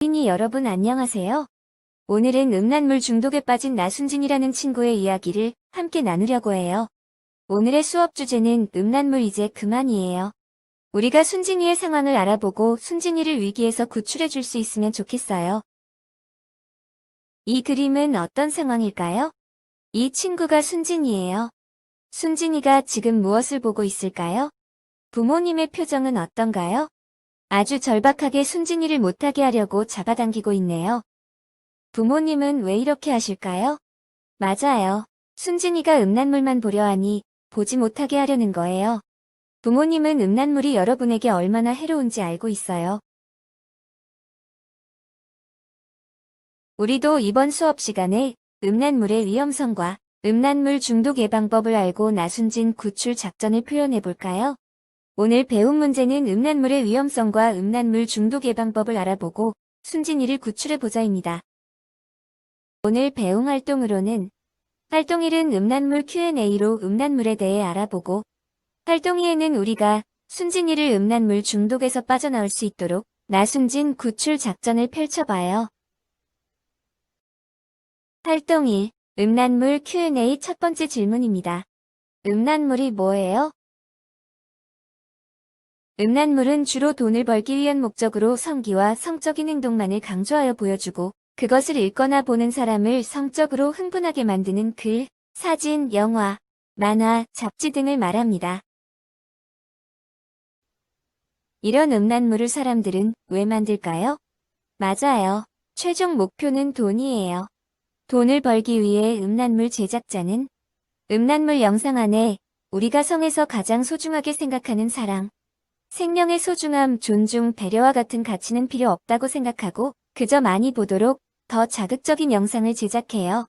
이 여러분 안녕하세요. 오늘은 음란물 중독에 빠진 나순진이라는 친구의 이야기를 함께 나누려고 해요. 오늘의 수업 주제는 음란물 이제 그만이에요. 우리가 순진이의 상황을 알아보고 순진이를 위기에서 구출해 줄 수 있으면 좋겠어요. 이 그림은 어떤 상황일까요? 이 친구가 순진이에요. 순진이가 지금 무엇을 보고 있을까요? 부모님의 표정은 어떤가요? 아주 절박하게 순진이를 못하게 하려고 잡아당기고 있네요. 부모님은 왜 이렇게 하실까요? 맞아요. 순진이가 음란물만 보려 하니 보지 못하게 하려는 거예요. 부모님은 음란물이 여러분에게 얼마나 해로운지 알고 있어요. 우리도 이번 수업 시간에 음란물의 위험성과 음란물 중독 예방법을 알고 나순진 구출 작전을 표현해 볼까요? 오늘 배운 문제는 음란물의 위험성과 음란물 중독 예방법을 알아보고 순진이를 구출해 보자입니다. 오늘 배움 활동으로는 활동 1은 음란물 Q&A로 음란물에 대해 알아보고, 활동 2에는 우리가 순진이를 음란물 중독에서 빠져나올 수 있도록 나순진 구출 작전을 펼쳐봐요. 활동 1. 음란물 Q&A 첫 번째 질문입니다. 음란물이 뭐예요? 음란물은 주로 돈을 벌기 위한 목적으로 성기와 성적인 행동만을 강조하여 보여주고, 그것을 읽거나 보는 사람을 성적으로 흥분하게 만드는 글, 사진, 영화, 만화, 잡지 등을 말합니다. 이런 음란물을 사람들은 왜 만들까요? 맞아요. 최종 목표는 돈이에요. 돈을 벌기 위해 음란물 제작자는 음란물 영상 안에 우리가 성에서 가장 소중하게 생각하는 사랑, 생명의 소중함, 존중, 배려와 같은 가치는 필요 없다고 생각하고 그저 많이 보도록 더 자극적인 영상을 제작해요.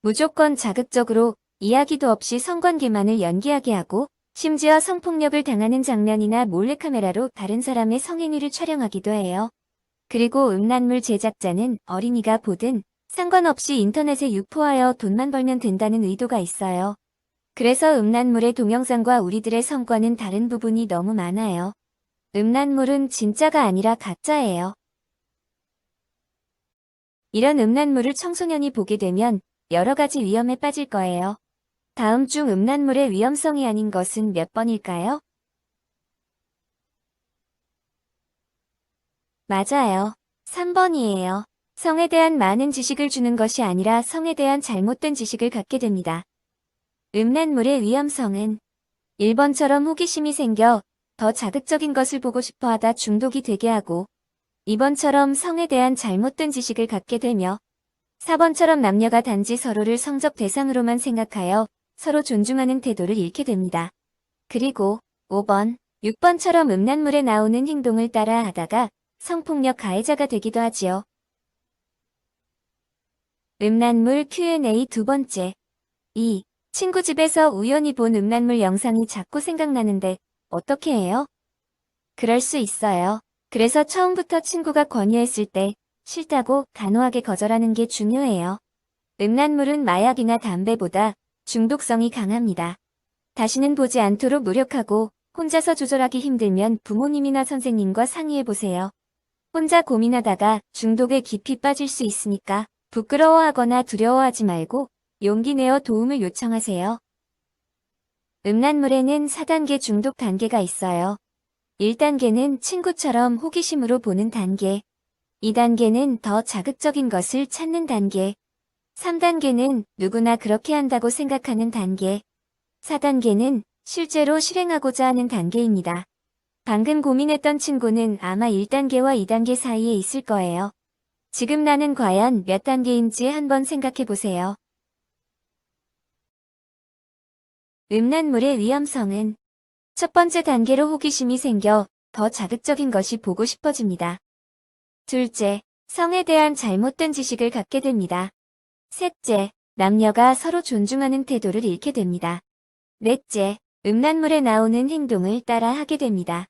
무조건 자극적으로 이야기도 없이 성관계만을 연기하게 하고 심지어 성폭력을 당하는 장면이나 몰래카메라로 다른 사람의 성행위를 촬영하기도 해요. 그리고 음란물 제작자는 어린이가 보든 상관없이 인터넷에 유포하여 돈만 벌면 된다는 의도가 있어요. 그래서 음란물의 동영상과 우리들의 성과는 다른 부분이 너무 많아요. 음란물은 진짜가 아니라 가짜예요. 이런 음란물을 청소년이 보게 되면 여러 가지 위험에 빠질 거예요. 다음 중 음란물의 위험성이 아닌 것은 몇 번일까요? 맞아요. 3번이에요. 성에 대한 많은 지식을 주는 것이 아니라 성에 대한 잘못된 지식을 갖게 됩니다. 음란물의 위험성은 1번처럼 호기심이 생겨 더 자극적인 것을 보고 싶어 하다 중독이 되게 하고 2번처럼 성에 대한 잘못된 지식을 갖게 되며 4번처럼 남녀가 단지 서로를 성적 대상으로만 생각하여 서로 존중하는 태도를 잃게 됩니다. 그리고 5번, 6번처럼 음란물에 나오는 행동을 따라 하다가 성폭력 가해자가 되기도 하지요. 음란물 Q&A 두 번째. 2. 친구 집에서 우연히 본 음란물 영상이 자꾸 생각나는데 어떻게 해요? 그럴 수 있어요. 그래서 처음부터 친구가 권유했을 때 싫다고 단호하게 거절하는 게 중요해요. 음란물은 마약이나 담배보다 중독성이 강합니다. 다시는 보지 않도록 노력하고 혼자서 조절하기 힘들면 부모님이나 선생님과 상의해보세요. 혼자 고민하다가 중독에 깊이 빠질 수 있으니까 부끄러워하거나 두려워하지 말고 용기 내어 도움을 요청하세요. 음란물에는 4단계 중독 단계가 있어요. 1단계는 친구처럼 호기심으로 보는 단계, 2단계는 더 자극적인 것을 찾는 단계, 3단계는 누구나 그렇게 한다고 생각하는 단계, 4단계는 실제로 실행하고자 하는 단계입니다. 방금 고민했던 친구는 아마 1단계와 2단계 사이에 있을 거예요. 지금 나는 과연 몇 단계인지 한번 생각해 보세요. 음란물의 위험성은 첫 번째 단계로 호기심이 생겨 더 자극적인 것이 보고 싶어집니다. 둘째, 성에 대한 잘못된 지식을 갖게 됩니다. 셋째, 남녀가 서로 존중하는 태도를 잃게 됩니다. 넷째, 음란물에 나오는 행동을 따라 하게 됩니다.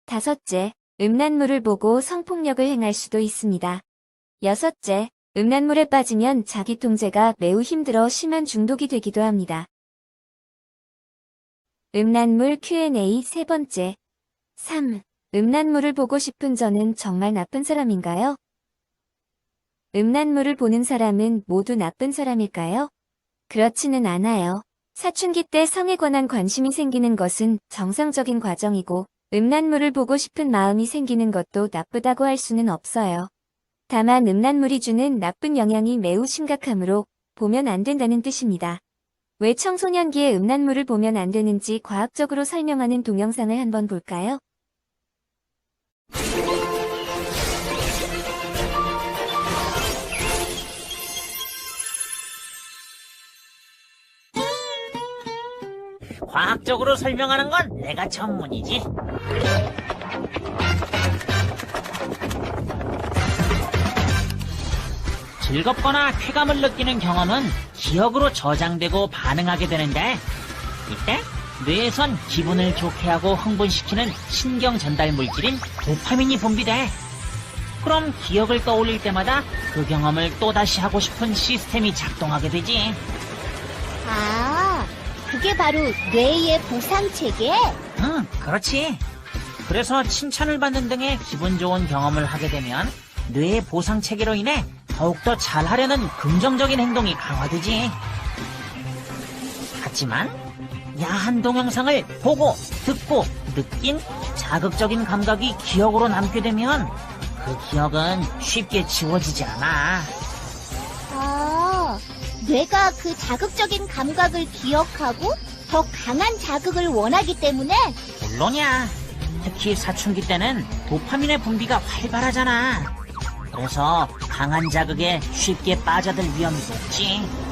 다섯째, 음란물을 보고 성폭력을 행할 수도 있습니다. 여섯째, 음란물에 빠지면 자기 통제가 매우 힘들어 심한 중독이 되기도 합니다. 음란물 Q&A 세 번째. 3. 음란물을 보고 싶은 저는 정말 나쁜 사람인가요? 음란물을 보는 사람은 모두 나쁜 사람일까요? 그렇지는 않아요. 사춘기 때 성에 관한 관심이 생기는 것은 정상적인 과정이고, 음란물을 보고 싶은 마음이 생기는 것도 나쁘다고 할 수는 없어요. 다만 음란물이 주는 나쁜 영향이 매우 심각하므로 보면 안 된다는 뜻입니다. 왜 청소년기에 음란물을 보면 안 되는지 과학적으로 설명하는 동영상을 한번 볼까요? 과학적으로 설명하는 건 내가 전문이지. 즐겁거나 쾌감을 느끼는 경험은 기억으로 저장되고 반응하게 되는데, 이때 뇌에선 기분을 좋게 하고 흥분시키는 신경 전달 물질인 도파민이 분비돼. 그럼 기억을 떠올릴 때마다 그 경험을 또다시 하고 싶은 시스템이 작동하게 되지. 아, 그게 바로 뇌의 보상체계? 응, 그렇지. 그래서 칭찬을 받는 등의 기분 좋은 경험을 하게 되면 뇌의 보상 체계로 인해 더욱더 잘하려는 긍정적인 행동이 강화되지. 하지만 야한 동영상을 보고, 듣고, 느낀 자극적인 감각이 기억으로 남게 되면 그 기억은 쉽게 지워지지 않아. 아, 뇌가 그 자극적인 감각을 기억하고 더 강한 자극을 원하기 때문에? 물론이야. 특히 사춘기 때는 도파민의 분비가 활발하잖아. 그래서 강한 자극에 쉽게 빠져들 위험이 높지.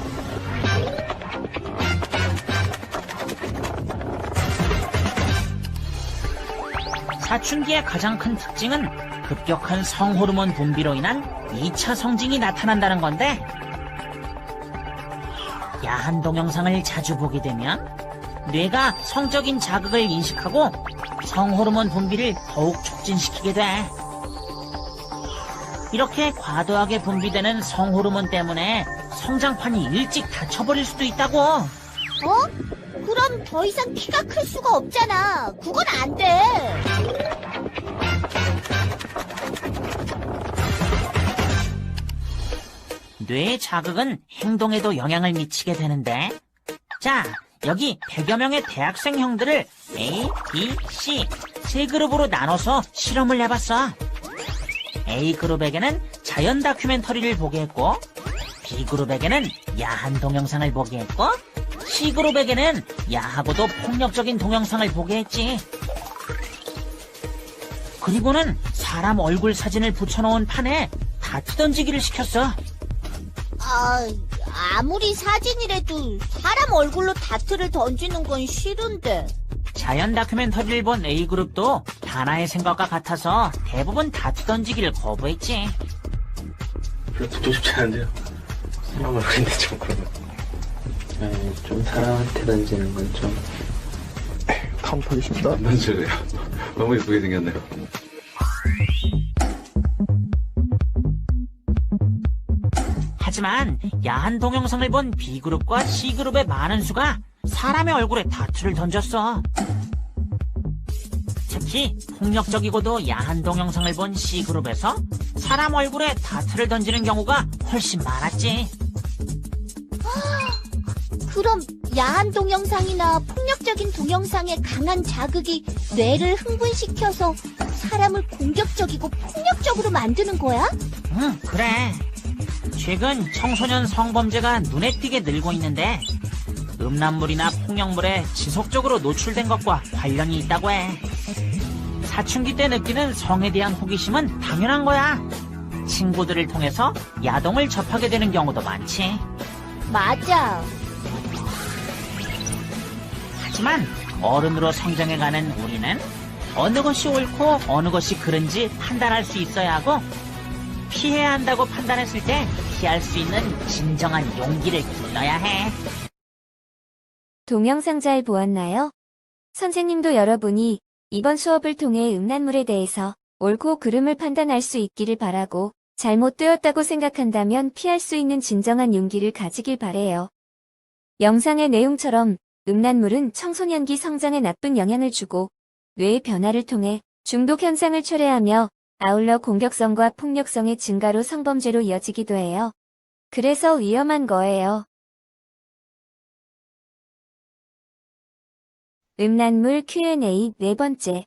사춘기의 가장 큰 특징은 급격한 성호르몬 분비로 인한 2차 성징이 나타난다는 건데, 야한 동영상을 자주 보게 되면 뇌가 성적인 자극을 인식하고 성호르몬 분비를 더욱 촉진시키게 돼. 이렇게 과도하게 분비되는 성호르몬 때문에 성장판이 일찍 닫혀버릴 수도 있다고. 어? 그럼 더 이상 키가 클 수가 없잖아. 그건 안 돼. 뇌의 자극은 행동에도 영향을 미치게 되는데, 자, 여기 100여 명의 대학생 형들을 A, B, C 세 그룹으로 나눠서 실험을 해봤어. A그룹에게는 자연 다큐멘터리를 보게 했고, B그룹에게는 야한 동영상을 보게 했고, C그룹에게는 야하고도 폭력적인 동영상을 보게 했지. 그리고는 사람 얼굴 사진을 붙여놓은 판에 다트 던지기를 시켰어. 아무리 사진이라도 사람 얼굴로 다트를 던지는 건 싫은데. 자연 다큐멘터리를 본 A그룹도 다나의 생각과 같아서 대부분 다트 던지기를 거부했지. 별로 듣고 싶지 않은데요. 생각을 하는데 좀 그러면. 좀 사람한테 던지는 건 좀. 깜빡이십니다. 안 던져요. 너무 예쁘게 생겼네요. 하지만 야한 동영상을 본 B그룹과 C그룹의 많은 수가 사람의 얼굴에 다트를 던졌어. 특히 폭력적이고도 야한 동영상을 본 C그룹에서 사람 얼굴에 다트를 던지는 경우가 훨씬 많았지. 그럼 야한 동영상이나 폭력적인 동영상의 강한 자극이 뇌를 흥분시켜서 사람을 공격적이고 폭력적으로 만드는 거야? 응, 그래. 최근 청소년 성범죄가 눈에 띄게 늘고 있는데, 음란물이나 폭력물에 지속적으로 노출된 것과 관련이 있다고 해. 사춘기 때 느끼는 성에 대한 호기심은 당연한 거야. 친구들을 통해서 야동을 접하게 되는 경우도 많지. 맞아. 하지만 어른으로 성장해가는 우리는 어느 것이 옳고 어느 것이 그른지 판단할 수 있어야 하고, 피해야 한다고 판단했을 때 피할 수 있는 진정한 용기를 길러야 해. 동영상 잘 보았나요? 선생님도 여러분이 이번 수업을 통해 음란물에 대해서 옳고 그름을 판단할 수 있기를 바라고, 잘못되었다고 생각한다면 피할 수 있는 진정한 용기를 가지길 바래요. 영상의 내용처럼 음란물은 청소년기 성장에 나쁜 영향을 주고 뇌의 변화를 통해 중독 현상을 초래하며 아울러 공격성과 폭력성의 증가로 성범죄로 이어지기도 해요. 그래서 위험한 거예요. 음란물 Q&A 네 번째.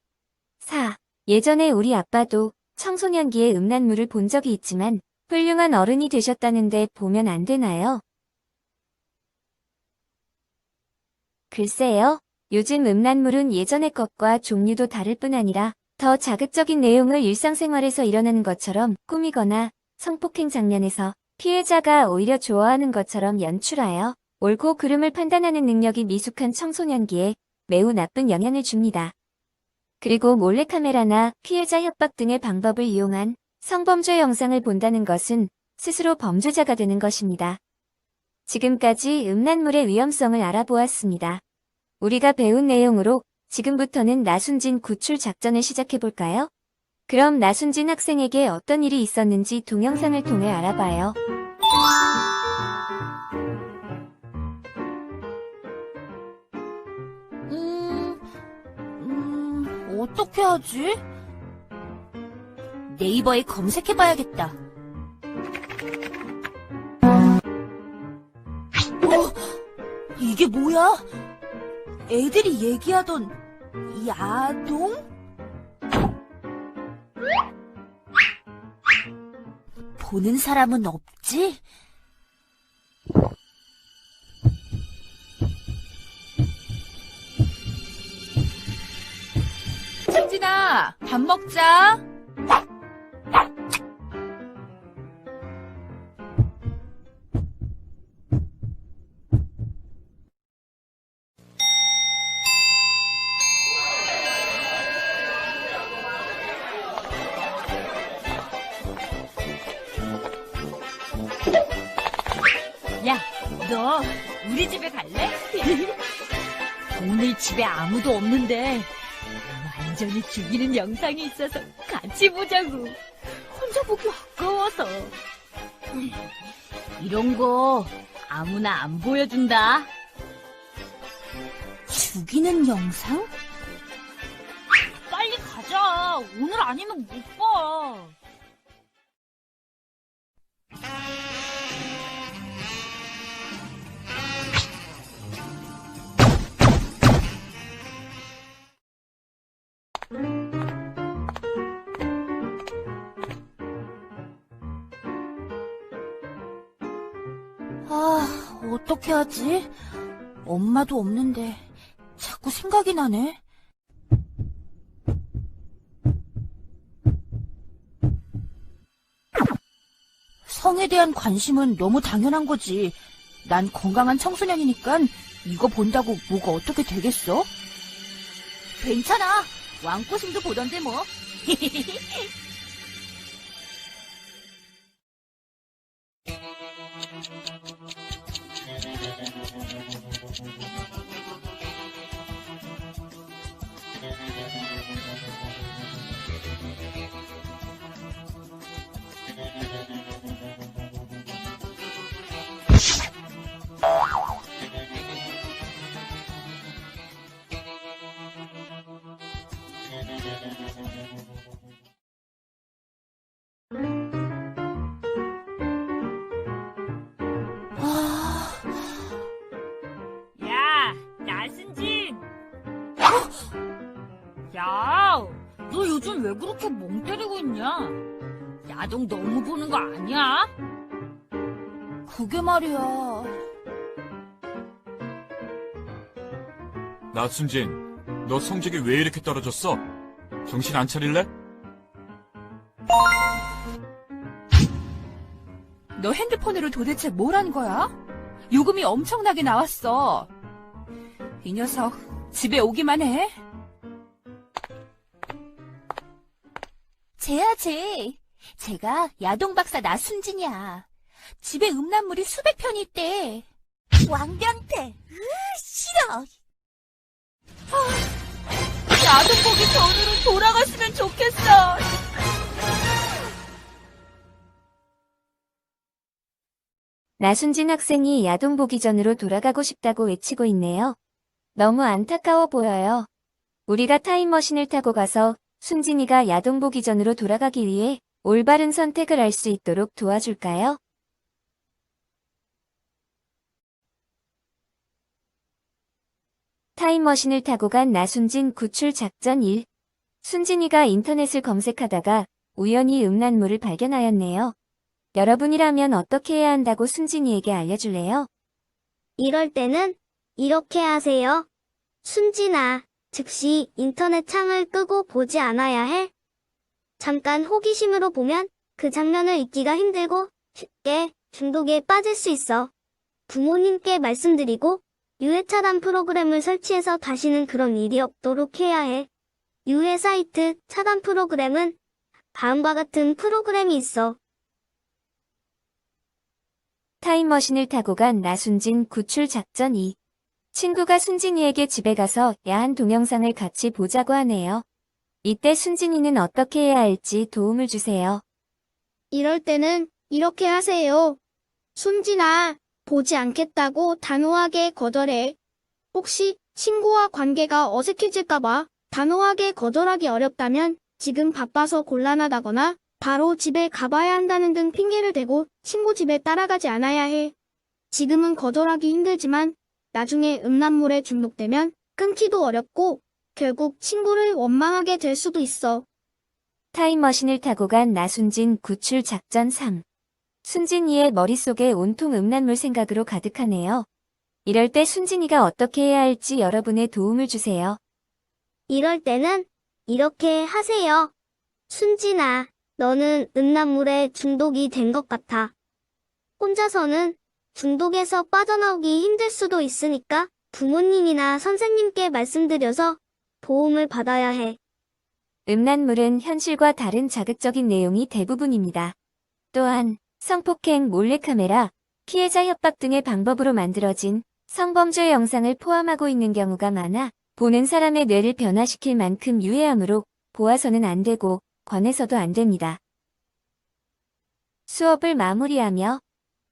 4. 예전에 우리 아빠도 청소년기에 음란물을 본 적이 있지만 훌륭한 어른이 되셨다는데 보면 안 되나요? 글쎄요. 요즘 음란물은 예전의 것과 종류도 다를 뿐 아니라 더 자극적인 내용을 일상생활에서 일어나는 것처럼 꾸미거나 성폭행 장면에서 피해자가 오히려 좋아하는 것처럼 연출하여 옳고 그름을 판단하는 능력이 미숙한 청소년기에 매우 나쁜 영향을 줍니다. 그리고 몰래카메라나 피해자 협박 등의 방법을 이용한 성범죄 영상을 본다는 것은 스스로 범죄자가 되는 것입니다. 지금까지 음란물의 위험성을 알아보았습니다. 우리가 배운 내용으로 지금부터는 나순진 구출 작전을 시작해볼까요? 그럼 나순진 학생에게 어떤 일이 있었는지 동영상을 통해 알아봐요. 어떻게 하지? 네이버에 검색해봐야겠다. 이게 뭐야? 애들이 얘기하던 야동? 보는 사람은 없지? 승진아, 밥 먹자. 야, 너 우리 집에 갈래? 오늘 집에 아무도 없는데 완전히 죽이는 영상이 있어서 같이 보자고. 혼자 보기 아까워서. 이런 거 아무나 안 보여준다. 죽이는 영상? 빨리 가자. 오늘 아니면 못 봐. 어떻게 하지? 엄마도 없는데 자꾸 생각이 나네. 성에 대한 관심은 너무 당연한 거지. 난 건강한 청소년이니까 이거 본다고 뭐가 어떻게 되겠어? 괜찮아. 왕꼬심도 보던데 뭐. 야, 나순진. 야, 너 요즘 왜 그렇게 멍 때리고 있냐? 야동 너무 보는 거 아니야? 그게 말이야. 나순진, 너 성적이 왜 이렇게 떨어졌어? 정신 안 차릴래? 너 핸드폰으로 도대체 뭘 한 거야? 요금이 엄청나게 나왔어. 이 녀석 집에 오기만 해. 쟤야, 쟤. 제가 야동 박사 나순진이야. 집에 음란물이 수백 편이 있대. 왕병태. 싫어. 야동 보기 전으로 돌아갔으면 좋겠어. 나순진 학생이 야동 보기 전으로 돌아가고 싶다고 외치고 있네요. 너무 안타까워 보여요. 우리가 타임머신을 타고 가서 순진이가 야동 보기 전으로 돌아가기 위해 올바른 선택을 할 수 있도록 도와줄까요? 타임머신을 타고 간 나순진 구출 작전 1. 순진이가 인터넷을 검색하다가 우연히 음란물을 발견하였네요. 여러분이라면 어떻게 해야 한다고 순진이에게 알려줄래요? 이럴 때는 이렇게 하세요. 순진아, 즉시 인터넷 창을 끄고 보지 않아야 해. 잠깐 호기심으로 보면 그 장면을 잊기가 힘들고 쉽게 중독에 빠질 수 있어. 부모님께 말씀드리고 유해 차단 프로그램을 설치해서 다시는 그런 일이 없도록 해야 해. 유해 사이트 차단 프로그램은 다음과 같은 프로그램이 있어. 타임머신을 타고 간 나순진 구출 작전 2. 친구가 순진이에게 집에 가서 야한 동영상을 같이 보자고 하네요. 이때 순진이는 어떻게 해야 할지 도움을 주세요. 이럴 때는 이렇게 하세요. 순진아, 보지 않겠다고 단호하게 거절해. 혹시 친구와 관계가 어색해질까봐 단호하게 거절하기 어렵다면 지금 바빠서 곤란하다거나 바로 집에 가봐야 한다는 등 핑계를 대고 친구 집에 따라가지 않아야 해. 지금은 거절하기 힘들지만 나중에 음란물에 중독되면 끊기도 어렵고 결국 친구를 원망하게 될 수도 있어. 타임머신을 타고 간 나순진 구출 작전 3. 순진이의 머릿속에 온통 음란물 생각으로 가득하네요. 이럴 때 순진이가 어떻게 해야 할지 여러분의 도움을 주세요. 이럴 때는 이렇게 하세요. 순진아, 너는 음란물에 중독이 된 것 같아. 혼자서는 중독에서 빠져나오기 힘들 수도 있으니까 부모님이나 선생님께 말씀드려서 도움을 받아야 해. 음란물은 현실과 다른 자극적인 내용이 대부분입니다. 또한 성폭행, 몰래카메라, 피해자 협박 등의 방법으로 만들어진 성범죄 영상을 포함하고 있는 경우가 많아 보는 사람의 뇌를 변화시킬 만큼 유해하므로 보아서는 안 되고 권해서도 안 됩니다. 수업을 마무리하며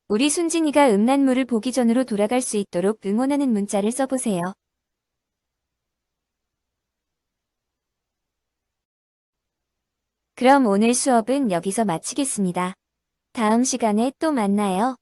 우리 순진이가 음란물을 보기 전으로 돌아갈 수 있도록 응원하는 문자를 써보세요. 그럼 오늘 수업은 여기서 마치겠습니다. 다음 시간에 또 만나요.